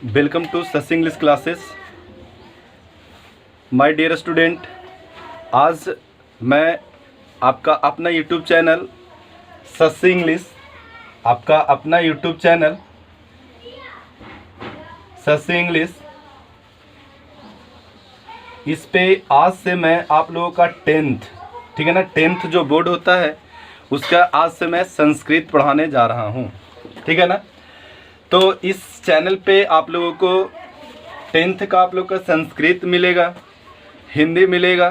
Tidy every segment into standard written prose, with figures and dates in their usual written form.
Welcome to सस English classes. My dear student, आज मैं आपका अपना यूट्यूब चैनल सस इंग्लिश सस इंग्लिश इस पे आज से मैं आप लोगों का 10th, ठीक है ना, 10th जो बोर्ड होता है उसका आज से मैं संस्कृत पढ़ाने जा रहा हूँ, ठीक है ना। तो इस चैनल पे आप लोगों को 10th का आप लोग का संस्कृत मिलेगा, हिंदी मिलेगा,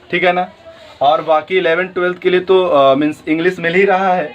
ठीक है ना, और बाकी 11th 12th के लिए तो मीन्स इंग्लिश मिल ही रहा है।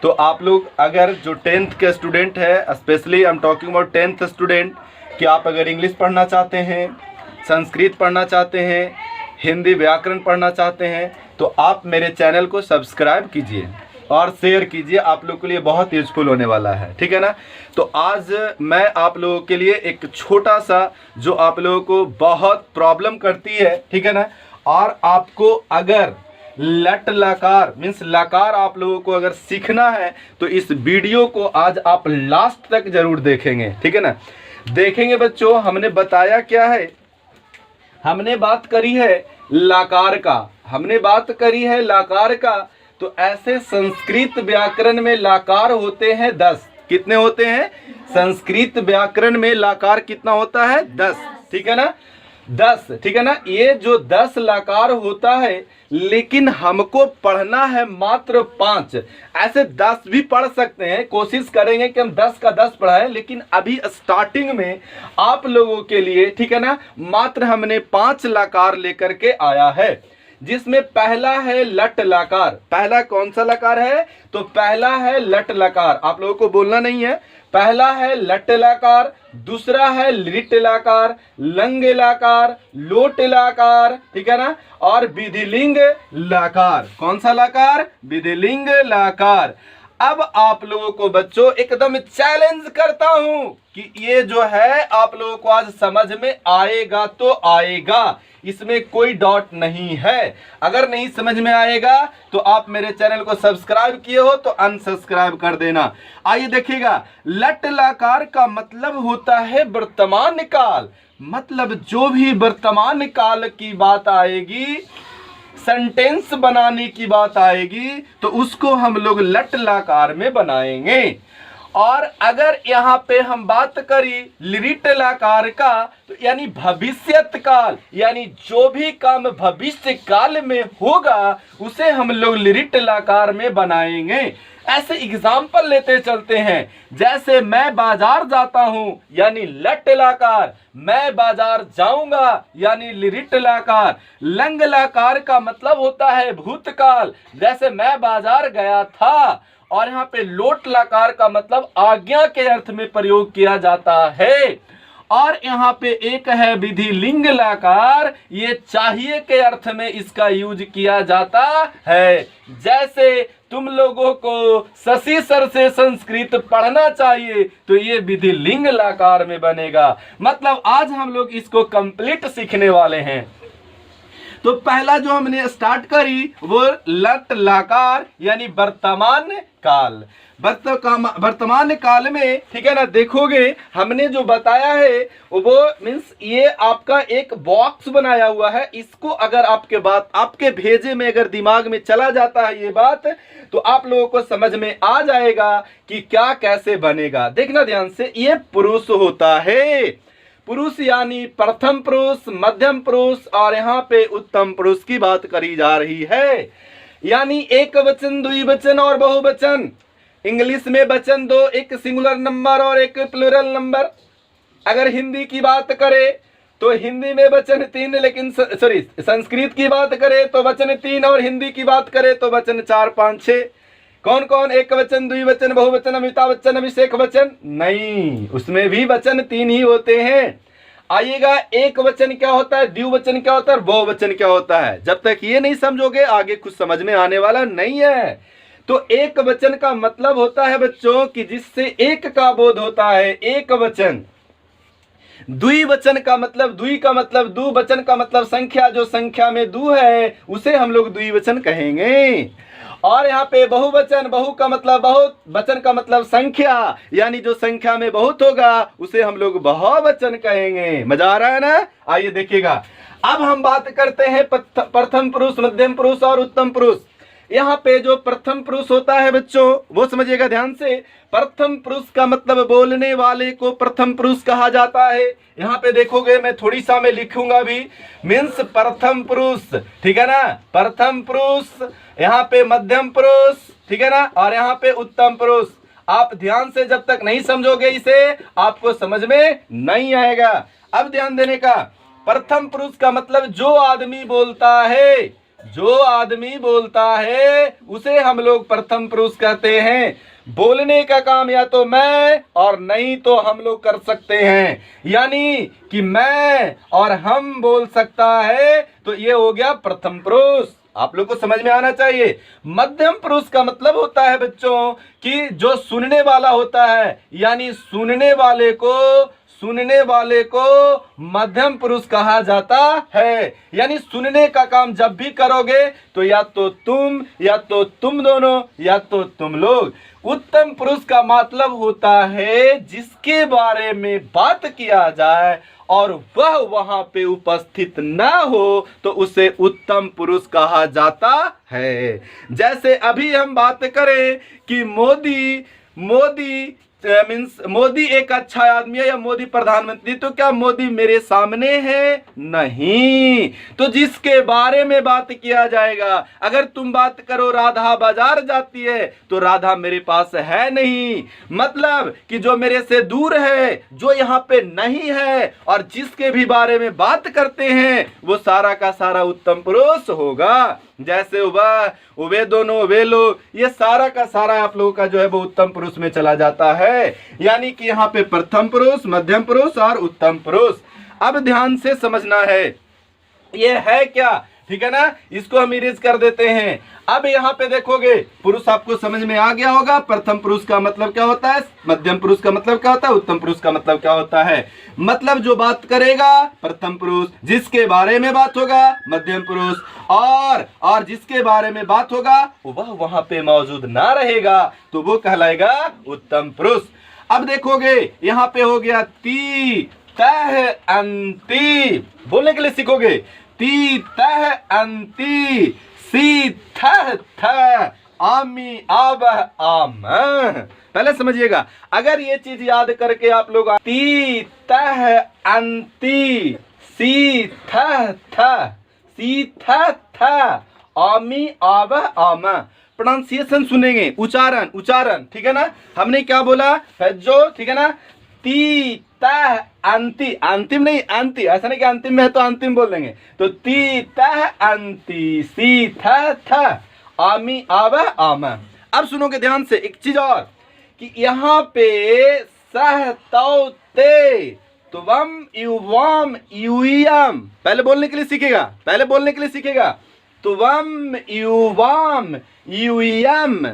तो आप लोग अगर जो 10th के स्टूडेंट है, specially I am talking about 10th student, कि आप अगर इंग्लिश पढ़ना चाहते हैं, संस्कृत पढ़ना चाहते हैं, हिंदी व्याकरण पढ़ना चाहते हैं, तो आप मेरे चैनल को सब्सक्राइब कीजिए और शेयर कीजिए, आप लोगों के लिए बहुत यूजफुल होने वाला है, ठीक है ना। तो आज मैं आप लोगों के लिए एक छोटा सा जो आप लोगों को बहुत प्रॉब्लम करती है, ठीक है ना, और आपको अगर लट लकार मीन्स लकार आप लोगों को अगर सीखना है तो इस वीडियो को आज आप लास्ट तक जरूर देखेंगे, ठीक है ना। देखेंगे बच्चों, हमने बताया क्या है, हमने बात करी है लकार का, तो ऐसे संस्कृत व्याकरण में लकार होते हैं 10। कितने होते हैं? संस्कृत व्याकरण में लकार कितना होता है? 10, ठीक है ना, 10, ठीक है ना। ये जो 10 लकार होता है, लेकिन हमको पढ़ना है मात्र 5। ऐसे 10 भी पढ़ सकते हैं, कोशिश करेंगे कि हम 10 का 10 पढ़ाएं, लेकिन अभी स्टार्टिंग में आप लोगों के लिए, ठीक है ना, मात्र हमने 5 लकार लेकर के आया है, जिसमें पहला है लट लकार। पहला कौन सा लकार है? तो पहला है लट लकार, आप लोगों को बोलना नहीं है। पहला है लट लकार, दूसरा है लिट लकार, लंग लकार, लोट लकार, ठीक है ना, और विधिलिंग लकार। कौन सा लकार? विधिलिंग लकार। अब आप लोगों को बच्चों एकदम चैलेंज करता हूं कि ये जो है आप लोगों को आज समझ में आएगा तो आएगा, इसमें कोई डाउट नहीं है। अगर नहीं समझ में आएगा तो आप मेरे चैनल को सब्सक्राइब किए हो तो अनसब्सक्राइब कर देना। आइए देखिएगा, लट लकार का मतलब होता है वर्तमान काल। मतलब जो भी वर्तमान काल की बात आएगी, सेंटेंस बनाने की बात आएगी, तो उसको हम लोग लट लकार में बनाएंगे। और अगर यहाँ पे हम बात करी लिट लकार का, तो यानी भविष्यत काल, यानी जो भी काम भविष्य काल में होगा उसे हम लोग लिट लकार में बनाएंगे। ऐसे एग्जाम्पल लेते चलते हैं, जैसे मैं बाजार जाता हूं यानी लट लकार, मैं बाजार जाऊंगा यानी लिट लकार। लंग लकार का मतलब होता है भूतकाल, जैसे मैं बाजार गया था। और यहाँ पे लोट लकार का मतलब आज्ञा के अर्थ में प्रयोग किया जाता है। और यहाँ पे एक है विधिलिंग लकार, ये चाहिए के अर्थ में इसका यूज किया जाता है। जैसे तुम लोगों को शशि सर से संस्कृत पढ़ना चाहिए तो ये विधिलिंग लकार में बनेगा। मतलब आज हम लोग इसको कंप्लीट सीखने वाले हैं। तो पहला जो हमने स्टार्ट करी वो लट लकार यानी वर्तमान काल। वर्तमान काल में, ठीक है ना, देखोगे हमने जो बताया है वो मीन्स ये आपका एक बॉक्स बनाया हुआ है। इसको अगर आपके भेजे में अगर दिमाग में चला जाता है ये बात, तो आप लोगों को समझ में आ जाएगा कि क्या कैसे बनेगा। देखना ध्यान से, ये पुरुष होता है, पुरुष यानी प्रथम पुरुष, मध्यम पुरुष और यहाँ पे उत्तम पुरुष की बात करी जा रही है। यानी एक वचन, द्विवचन और बहुवचन। इंग्लिश में वचन 2, एक सिंगुलर नंबर और एक प्लूरल नंबर। अगर हिंदी की बात करें तो हिंदी में वचन 3, लेकिन संस्कृत की बात करें तो वचन 3 और हिंदी की बात करें तो वचन 4, 5, 6। कौन कौन? एक वचन, द्विवचन, बहुवचन, अमिताभ बच्चन, अभिषेक बच्चन? नहीं, उसमें भी वचन 3 ही होते हैं। आइएगा, एक वचन क्या होता है, द्विवचन क्या होता है, बहुवचन क्या होता है। जब तक ये नहीं समझोगे आगे कुछ समझ में आने वाला नहीं है। तो एक वचन का मतलब होता है बच्चों कि जिससे एक का बोध होता है, एक वचन। द्विवचन का मतलब, द्वि का मतलब दो, वचन का मतलब संख्या, जो संख्या में दो है उसे हम लोग द्विवचन कहेंगे। और यहाँ पे बहुवचन, बहु का मतलब बहुत, वचन का मतलब संख्या, यानी जो संख्या में बहुत होगा उसे हम लोग बहुवचन कहेंगे। मजा आ रहा है ना? आइए देखिएगा, अब हम बात करते हैं प्रथम पुरुष, मध्यम पुरुष और उत्तम पुरुष। यहाँ पे जो प्रथम पुरुष होता है बच्चों, वो समझिएगा ध्यान से। प्रथम पुरुष का मतलब बोलने वाले को प्रथम पुरुष कहा जाता है। यहाँ पे देखोगे, मैं थोड़ी सा मैं लिखूंगा भी, मीन्स प्रथम पुरुष, ठीक है ना, प्रथम पुरुष, यहाँ पे मध्यम पुरुष, ठीक है ना, और यहाँ पे उत्तम पुरुष। आप ध्यान से जब तक नहीं समझोगे इसे, आपको समझ में नहीं आएगा। अब ध्यान देने का, प्रथम पुरुष का मतलब जो आदमी बोलता है, जो आदमी बोलता है उसे हम लोग प्रथम पुरुष कहते हैं। बोलने का काम या तो मैं और नहीं तो हम लोग कर सकते हैं, यानी कि मैं और हम बोल सकता है, तो ये हो गया प्रथम पुरुष। आप लोग को समझ में आना चाहिए। मध्यम पुरुष का मतलब होता है बच्चों कि जो सुनने वाला होता है, यानी सुनने वाले को मध्यम पुरुष कहा जाता है। यानी सुनने का काम जब भी करोगे तो या तो तुम दोनों, या तो तुम लोग। उत्तम पुरुष का मतलब होता है जिसके बारे में बात किया जाए और वह वहां पे उपस्थित ना हो तो उसे उत्तम पुरुष कहा जाता है। जैसे अभी हम बात करें कि मोदी एक अच्छा आदमी है या मोदी प्रधानमंत्री, तो क्या मोदी मेरे सामने है? नहीं। तो जिसके बारे में बात किया जाएगा, अगर तुम बात करो राधा बाजार जाती है तो राधा मेरे पास है नहीं, मतलब कि जो मेरे से दूर है, जो यहाँ पे नहीं है, और जिसके भी बारे में बात करते हैं वो सारा का सारा उत्तम पुरुष होगा। जैसे वह, वे दोनों, वे लोग, ये सारा का सारा आप लोगों का जो है वो उत्तम पुरुष में चला जाता है। यानी कि यहाँ पे प्रथम पुरुष, मध्यम पुरुष और उत्तम पुरुष। अब ध्यान से समझना है ये है क्या, ठीक है ना, इसको हम इरेज कर देते हैं। अब यहाँ पे देखोगे, पुरुष आपको समझ में आ गया होगा। प्रथम पुरुष का मतलब क्या होता है, मध्यम पुरुष का मतलब क्या होता है, उत्तम पुरुष का मतलब क्या होता है। मतलब जो बात करेगा प्रथम पुरुष, जिसके बारे में बात होगा मध्यम पुरुष, और जिसके बारे में बात होगा वह वहां पे मौजूद ना रहेगा तो वो कहलाएगा उत्तम पुरुष। अब देखोगे यहाँ पे हो गया ती तह अंति, बोलने के लिए सीखोगे। ती तह अंति, सी थ थ, आमी आब आम। पहले समझिएगा, अगर ये चीज याद करके आप लोग ती तह अंति, सी थ थ, सी थ थ, आमी आब आम, प्रोनाउंसिएशन सुनेंगे, उच्चारण, ठीक है ना। हमने क्या बोला जो, ठीक है ना, ती तह अंति, अंतिम नहीं अंति, ऐसा नहीं कि अंतिम में है तो अंतिम बोल देंगे। तो ती तह अंति, सी थ थ, आमी आब आम। अब सुनोगे ध्यान से एक चीज और, कि यहाँ पे सह तौ ते, त्वम युवाम यूयम, पहले बोलने के लिए सीखेगा, त्वम युवाम यूयम,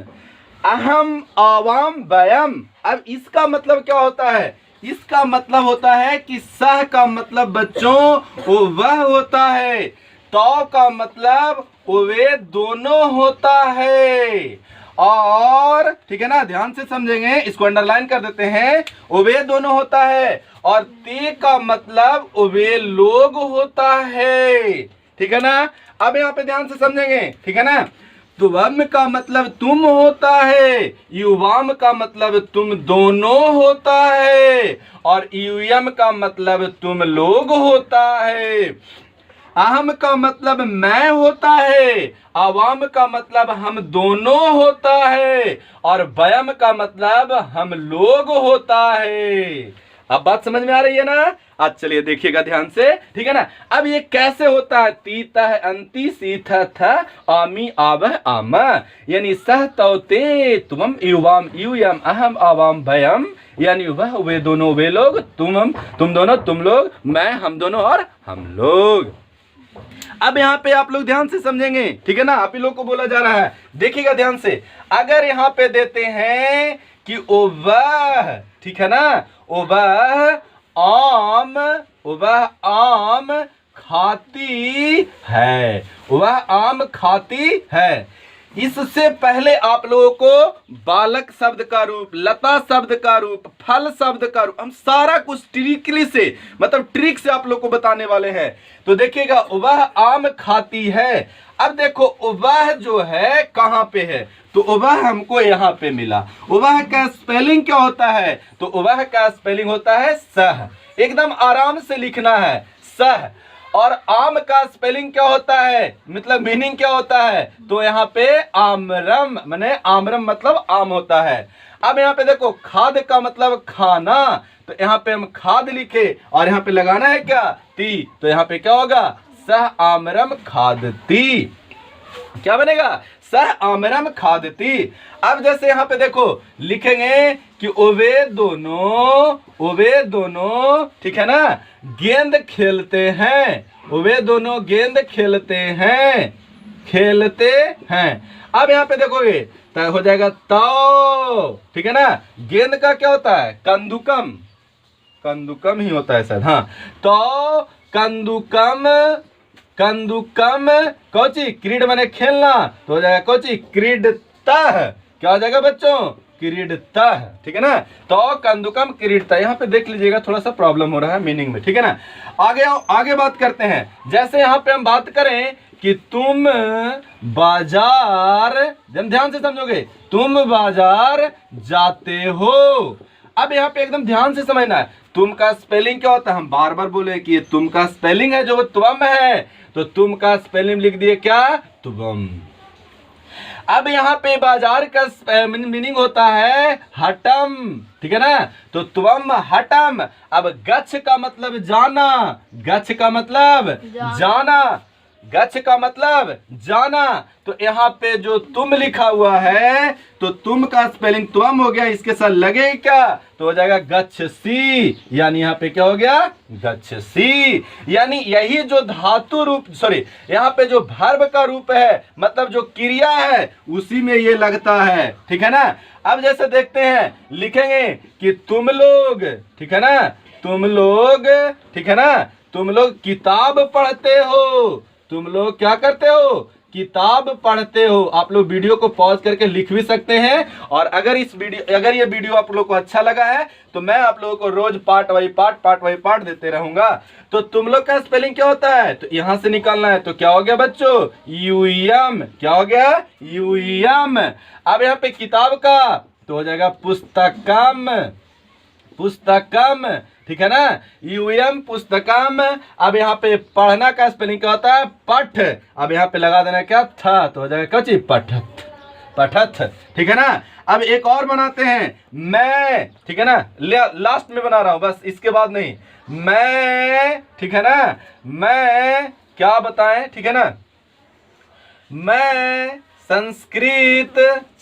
अहम आवाम वयम। अब इसका मतलब क्या होता है, इसका मतलब होता है कि सह का मतलब बच्चों वो वह होता है, तो का मतलब वे दोनों होता है, और ठीक है ना, ध्यान से समझेंगे, इसको अंडरलाइन कर देते हैं, वे दोनों होता है, और ते का मतलब वे लोग होता है, ठीक है ना। अब यहाँ पे ध्यान से समझेंगे, ठीक है ना। त्वम का मतलब तुम होता है, युवाम का मतलब तुम दोनों होता है, और यूयम का मतलब तुम लोग होता है। अहम का मतलब मैं होता है, अवाम का मतलब हम दोनों होता है, और वयम का मतलब हम लोग होता है। अब बात समझ में आ रही है ना। आज चलिए देखिएगा ध्यान से, ठीक है ना। अब ये कैसे होता है, तीता है अंति, सीथ थ, आमी आब आम, यानी सह तौ ते, तुम युवाम यूयम, अहम आवाम भयम, यानी वह वे दोनों वे लोग, तुम दोनों तुम लोग, मैं हम दोनों और हम लोग। अब यहाँ पे आप लोग ध्यान से समझेंगे, ठीक है ना, आप ही लोग को बोला जा रहा है, देखिएगा ध्यान से। अगर यहाँ पे देते हैं कि ओ वह, ठीक है ना, ओ वह आम खाती है, वह आम खाती है, इससे पहले आप लोगों को बालक शब्द का रूप, लता शब्द का रूप, फल शब्द का रूप, हम सारा कुछ ट्रिकली से, मतलब ट्रिक से आप लोग को बताने वाले हैं। तो देखिएगा, वह आम खाती है। अब देखो वह जो है कहां पे है, तो वह हमको यहां पे मिला। वह का स्पेलिंग क्या होता है, तो वह का स्पेलिंग होता है सह। एकदम आराम से लिखना है, सह। और आम का स्पेलिंग क्या होता है, मतलब मीनिंग क्या होता है, तो यहाँ पे आमरम, माने आमरम मतलब आम होता है। अब यहाँ पे देखो खाद का मतलब खाना, तो यहाँ पे हम खाद लिखे और यहाँ पे लगाना है क्या, ती, तो यहाँ पे क्या होगा, सह आमरम खादती। क्या बनेगा, सह आमरम खादती। अब जैसे यहाँ पे देखो लिखेंगे कि वे दोनों ठीक है ना, गेंद खेलते हैं। वे दोनों गेंद खेलते हैं। अब यहाँ पे देखोगे तो हो जाएगा तो, ठीक है ना। गेंद का क्या होता है, कंदुकम ही होता है शायद, हाँ। तो कंदुकम कोची, क्रीड माने खेलना, तो हो जाएगा कोची, क्रीडतः। क्या हो जाएगा बच्चों, क्रीडतः, ठीक है ना। तो कंदुकम क्रीडतः। यहाँ पे देख लीजिएगा थोड़ा सा प्रॉब्लम हो रहा है मीनिंग में, ठीक है ना। आगे बात करते हैं। जैसे यहाँ पे हम बात करें कि तुम बाजार, जब ध्यान से समझोगे, तुम बाजार जाते हो। अब यहाँ पे एकदम ध्यान से समझना है, तुम का स्पेलिंग क्या होता है, हम बार बार बोले कि ये तुम का स्पेलिंग है जो वो तुम है, तो तुम का स्पेलिंग लिख दिए क्या, तुम। अब यहाँ पे बाजार का मीनिंग होता है हटम, ठीक है ना, तो तुम हटम। अब गच्छ का मतलब जाना, गच्छ का मतलब जाना, तो यहाँ पे जो तुम लिखा हुआ है, तो तुम का स्पेलिंग तुम हो गया, इसके साथ लगे क्या, तो हो जाएगा गच्छसी। यानी यहाँ पे क्या हो गया, गच्छसी। यानी यही जो धातु रूप, सॉरी, यहाँ पे जो वर्ब का रूप है, मतलब जो क्रिया है, उसी में ये लगता है, ठीक है ना। अब जैसे देखते हैं, लिखेंगे कि तुम लोग, ठीक है ना, तुम लोग, ठीक है ना, तुम लोग किताब पढ़ते हो। तुम लोग क्या करते हो, किताब पढ़ते हो। आप लोग वीडियो को पॉज करके लिख भी सकते हैं। और अगर ये वीडियो आप लोग को अच्छा लगा है, तो मैं आप लोगों को रोज पार्ट बाई पार्ट देते रहूंगा। तो तुम लोग का स्पेलिंग क्या होता है, तो यहां से निकालना है। तो क्या हो गया बच्चों, यूएम। क्या हो गया, यूएम। अब यहाँ पे किताब का तो हो जाएगा पुस्तकम, ठीक है ना, यूएम पुस्तकम। अब यहाँ पे पढ़ना का स्पेलिंग क्या होता है, पठ। अब यहाँ पे लगा देना क्या, था, तो हो जाएगा कची, पठत, ठीक है ना। अब एक और बनाते हैं, मैं, ठीक है ना, लास्ट में बना रहा हूं बस, इसके बाद नहीं। मैं, ठीक है ना, मैं क्या बताएं, ठीक है ना, मैं संस्कृत,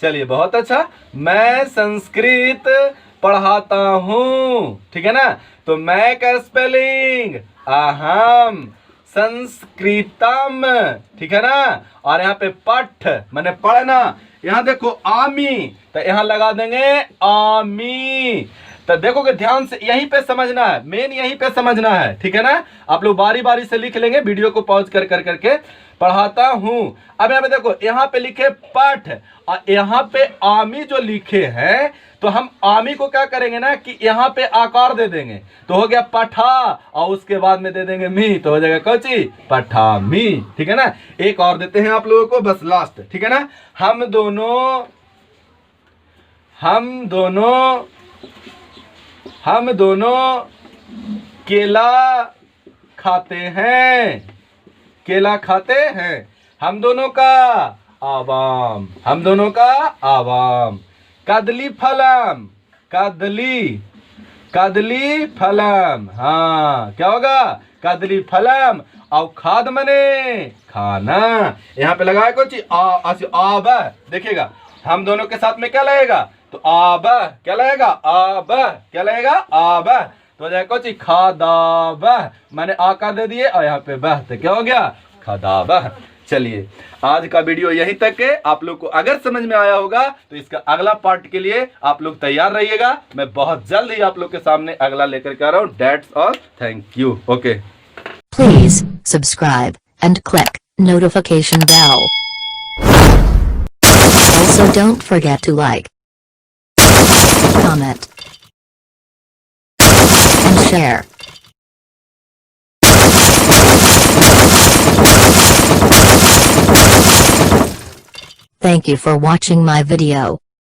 चलिए बहुत अच्छा, मैं संस्कृत पढ़ाता हूं, ठीक है ना। तो मैं का स्पेलिंग अहम संस्कृतम, ठीक है ना। और यहाँ पे पठ माने पढ़ना। यहाँ देखो आमी, तो यहाँ लगा देंगे आमी। तो देखोगे ध्यान से, यहीं पे समझना है, मेन यहीं पे समझना है, ठीक है ना। आप लोग बारी बारी से लिख लेंगे, वीडियो को पॉज करके पढ़ाता हूं। अब यहाँ पे देखो, यहाँ पे लिखे पठ और यहाँ पे आमी जो लिखे हैं, तो हम आमी को क्या करेंगे ना कि यहाँ पे आकार दे देंगे, तो हो गया पठा, और उसके बाद में दे देंगे मी, तो हो जाएगा कौची, पठामी, ठीक है ना। एक और देते हैं आप लोगों को बस लास्ट, ठीक है ना। हम दोनों केला खाते हैं, हम दोनों का आवाम, कदली फलम, हाँ क्या होगा, कदली फलम। और खाद मने खाना, यहाँ पे लगाया कुछ आब, देखिएगा हम दोनों के साथ में क्या लगेगा, तो आब, क्या लगेगा, आब, तो जाए कुछ खादाब, मैंने आकार दे दिए और यहाँ पे बह, तो क्या हो गया, खादाब। चलिए आज का वीडियो यहीं तक है। आप लोग को अगर समझ में आया होगा तो इसका अगला पार्ट के लिए आप लोग तैयार रहिएगा। मैं बहुत जल्द ही आप लोग के सामने अगला लेकर के आ रहा हूँ। That's all, thank you, okay. Please subscribe and click notification bell. So don't forget to like, comment, and share. Thank you for watching my video.